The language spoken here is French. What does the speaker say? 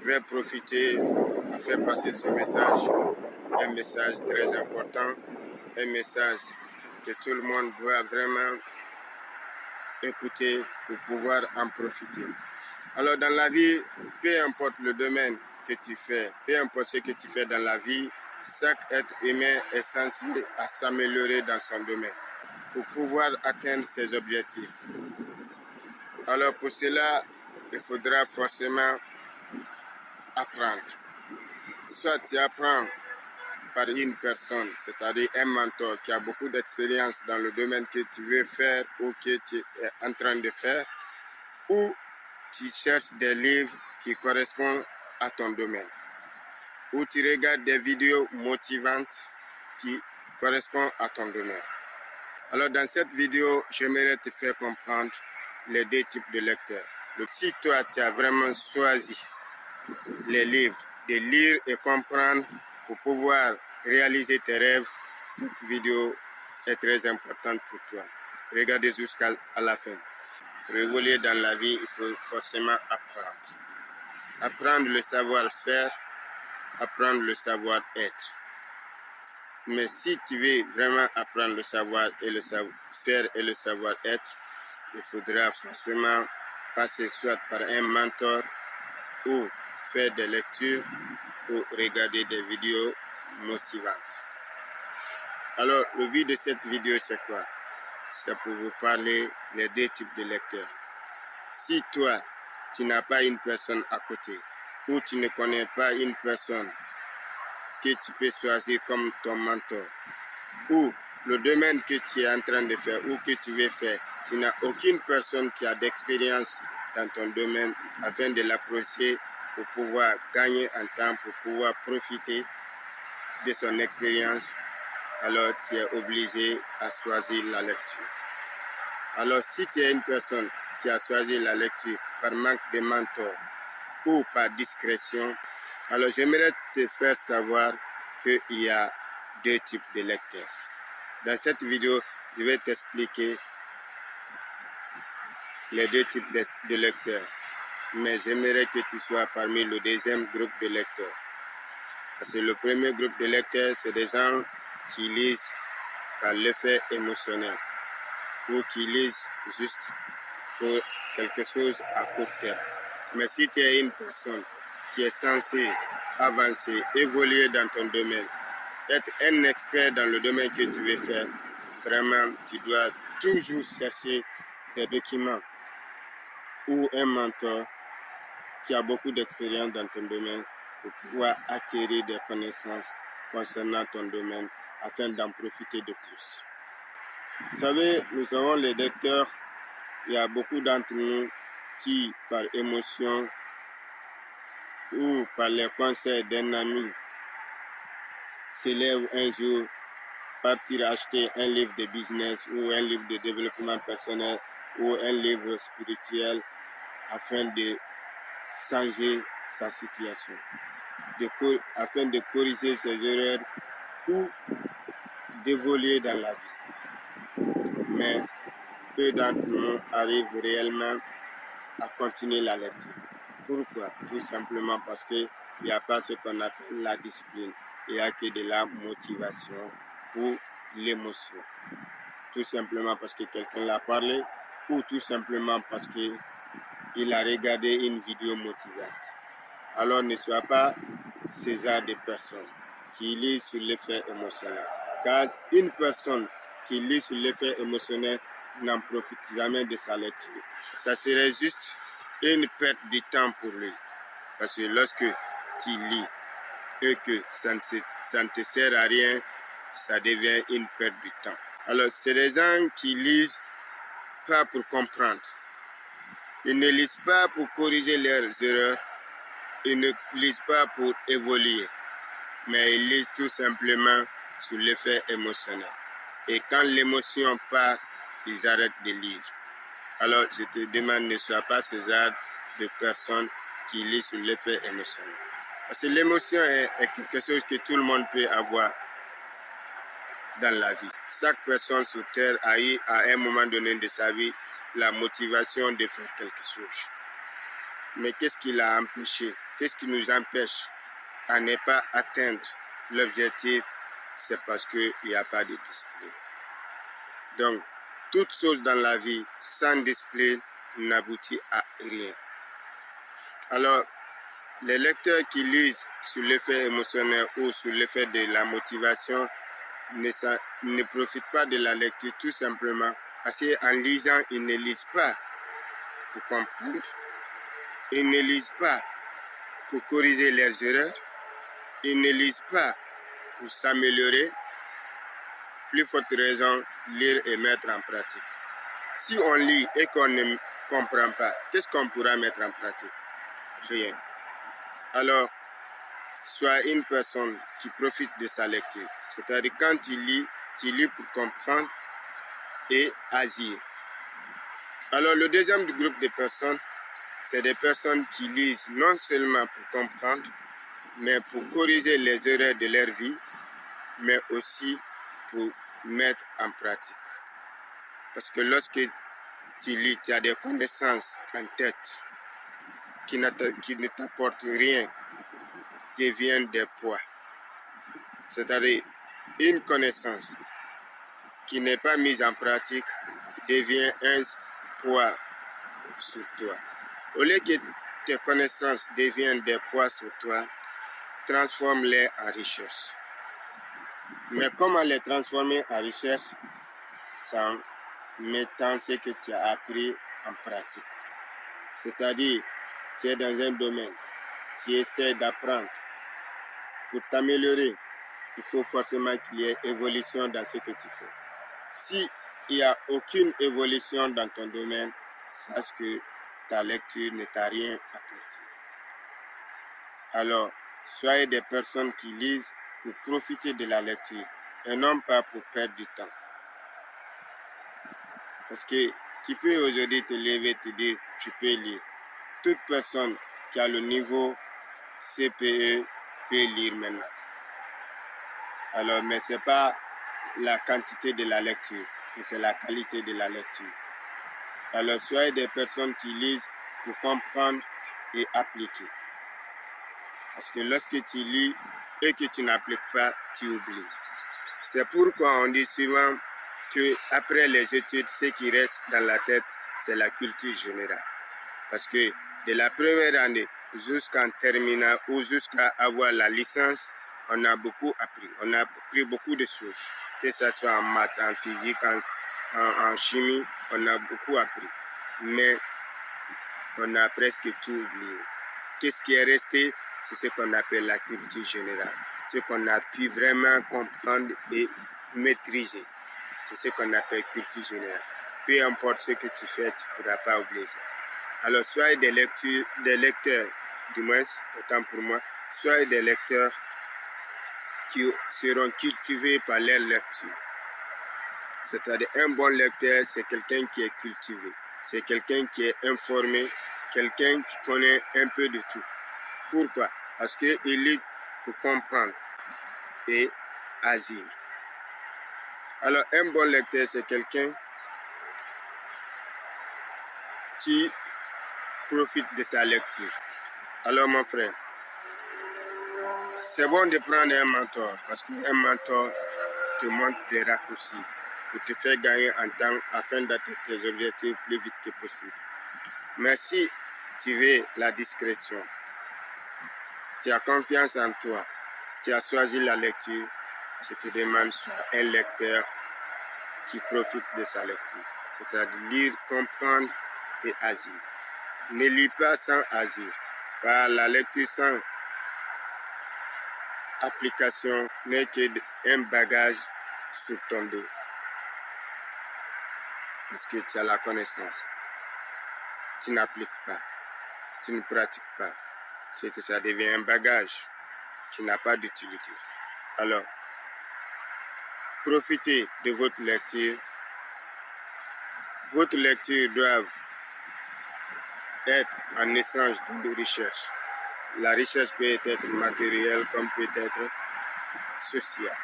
je vais profiter à faire passer ce message, un message très important, un message que tout le monde doit vraiment écouter pour pouvoir en profiter. Alors dans la vie, peu importe le domaine que tu fais, peu importe ce que tu fais dans la vie, chaque être humain est censé à s'améliorer dans son domaine pour pouvoir atteindre ses objectifs. Alors pour cela, il faudra forcément apprendre. Soit tu apprends par une personne, c'est-à-dire un mentor qui a beaucoup d'expérience dans le domaine que tu veux faire ou que tu es en train de faire, ou tu cherches des livres qui correspondent à ton domaine, ou tu regardes des vidéos motivantes qui correspondent à ton domaine. Alors dans cette vidéo, j'aimerais te faire comprendre les deux types de lecteurs. Si toi, tu as vraiment choisi les livres, de lire et comprendre pour pouvoir réaliser tes rêves, cette vidéo est très importante pour toi. Regardez jusqu'à la fin. Pour évoluer dans la vie, il faut forcément apprendre. Apprendre le savoir-faire, apprendre le savoir-être. Mais si tu veux vraiment apprendre le savoir et le savoir-faire et le savoir-être, il faudra forcément passer soit par un mentor ou faire des lectures ou regarder des vidéos motivantes. Alors, le but de cette vidéo, c'est quoi? C'est pour vous parler les deux types de lecteurs. Si toi, tu n'as pas une personne à côté, ou tu ne connais pas une personne que tu peux choisir comme ton mentor, ou le domaine que tu es en train de faire ou que tu veux faire, tu n'as aucune personne qui a d'expérience dans ton domaine afin de l'approcher pour pouvoir gagner en temps, pour pouvoir profiter de son expérience, alors tu es obligé à choisir la lecture. Alors si tu es une personne qui a choisi la lecture par manque de mentor ou par discrétion, alors j'aimerais te faire savoir qu'il y a deux types de lecteurs. Dans cette vidéo, je vais t'expliquer les deux types de lecteurs. Mais j'aimerais que tu sois parmi le deuxième groupe de lecteurs. Parce que le premier groupe de lecteurs, c'est des gens qui lisent par l'effet émotionnel ou qui lisent juste pour quelque chose à court terme. Mais si tu es une personne qui est censée avancer, évoluer dans ton domaine, être un expert dans le domaine que tu veux faire, vraiment, tu dois toujours chercher des documents ou un mentor qui a beaucoup d'expérience dans ton domaine pour pouvoir acquérir des connaissances concernant ton domaine afin d'en profiter de plus. Vous savez, nous avons les lecteurs, il y a beaucoup d'entre nous qui, par émotion ou par les conseils d'un ami, s'élèvent un jour partir acheter un livre de business ou un livre de développement personnel ou un livre spirituel afin de changer sa situation, afin de corriger ses erreurs ou d'évoluer dans la vie. Mais peu d'entre nous arrivent réellement à continuer la lecture. Pourquoi? Tout simplement parce qu'il n'y a pas ce qu'on appelle la discipline. Il n'y a que de la motivation ou l'émotion. Tout simplement parce que quelqu'un l'a parlé ou tout simplement parce qu'il a regardé une vidéo motivante. Alors ne sois pas ce genre de personne qui lit sur l'effet émotionnel. Car une personne qui lit sur l'effet émotionnel n'en profite jamais de sa lecture. Ça serait juste une perte de temps pour lui. Parce que lorsque tu lis et que ça ne te sert à rien, ça devient une perte de temps. Alors, c'est des gens qui lisent pas pour comprendre. Ils ne lisent pas pour corriger leurs erreurs. Ils ne lisent pas pour évoluer. Mais ils lisent tout simplement sur l'effet émotionnel. Et quand l'émotion part, ils arrêtent de lire. Alors, je te demande, ne sois pas ce genre de personnes qui lisent sur l'effet émotionnel. Parce que l'émotion est quelque chose que tout le monde peut avoir dans la vie. Chaque personne sur Terre a eu à un moment donné de sa vie la motivation de faire quelque chose. Mais qu'est-ce qui l'a empêché Qu'est-ce qui nous empêche à ne pas atteindre l'objectif? C'est parce qu'il n'y a pas de discipline. Donc, toute chose dans la vie sans discipline n'aboutit à rien. Alors, les lecteurs qui lisent sur l'effet émotionnel ou sur l'effet de la motivation ne profitent pas de la lecture tout simplement parce qu'en lisant, ils ne lisent pas pour comprendre, ils ne lisent pas pour corriger leurs erreurs, ils ne lisent pas pour s'améliorer. Plus forte raison, lire et mettre en pratique. Si on lit et qu'on ne comprend pas, qu'est-ce qu'on pourra mettre en pratique? Rien. Alors, sois une personne qui profite de sa lecture. C'est-à-dire quand tu lis pour comprendre et agir. Alors, le deuxième groupe de personnes, c'est des personnes qui lisent non seulement pour comprendre, mais pour corriger les erreurs de leur vie, mais aussi pour mettre en pratique. Parce que lorsque tu lis, tu as des connaissances en tête qui ne t'apportent rien, deviennent des poids. C'est-à-dire, une connaissance qui n'est pas mise en pratique devient un poids sur toi. Au lieu que tes connaissances deviennent des poids sur toi, transforme-les en richesse. Mais comment les transformer en richesse? Sans mettant ce que tu as appris en pratique. C'est-à-dire, tu es dans un domaine, tu essaies d'apprendre. Pour t'améliorer, il faut forcément qu'il y ait évolution dans ce que tu fais. Si il n'y a aucune évolution dans ton domaine, sache que ta lecture ne t'a rien apporté. Alors, soyez des personnes qui lisent pour profiter de la lecture et non pas pour perdre du temps. Parce que tu peux aujourd'hui te lever et te dire, tu peux lire. Toute personne qui a le niveau CPE peut lire maintenant. Alors, mais ce n'est pas la quantité de la lecture, mais c'est la qualité de la lecture. Alors, soyez des personnes qui lisent pour comprendre et appliquer. Parce que lorsque tu lis et que tu n'appliques pas, tu oublies. C'est pourquoi on dit souvent qu'après les études, ce qui reste dans la tête, c'est la culture générale. Parce que de la première année jusqu'en terminale ou jusqu'à avoir la licence, on a beaucoup appris. On a appris beaucoup de choses. Que ce soit en maths, en physique, en chimie, on a beaucoup appris. Mais on a presque tout oublié. Qu'est-ce qui est resté? C'est ce qu'on appelle la culture générale. Ce qu'on a pu vraiment comprendre et maîtriser. C'est ce qu'on appelle culture générale. Peu importe ce que tu fais, tu ne pourras pas oublier ça. Alors, soyez des lecteurs, du moins, autant pour moi, soyez des lecteurs qui seront cultivés par leur lecture. C'est-à-dire, un bon lecteur, c'est quelqu'un qui est cultivé. C'est quelqu'un qui est informé, quelqu'un qui connaît un peu de tout. Pourquoi? Parce qu'il lit pour comprendre et agir. Alors, un bon lecteur, c'est quelqu'un qui profite de sa lecture. Alors, mon frère, c'est bon de prendre un mentor, parce qu'un mentor te montre des raccourcis pour te faire gagner en temps afin d'atteindre tes objectifs plus vite que possible. Mais si tu veux la discrétion, tu as confiance en toi, tu as choisi la lecture, je te demande sois un lecteur qui profite de sa lecture. C'est-à-dire lire, comprendre et agir. Ne lis pas sans agir, car la lecture sans application n'est qu'un bagage sur ton dos. Parce que tu as la connaissance. Tu n'appliques pas, tu ne pratiques pas. C'est que ça devient un bagage qui n'a pas d'utilité. Alors, profitez de votre lecture. Votre lecture doit être en échange de richesse. La richesse peut être matérielle comme peut être sociale.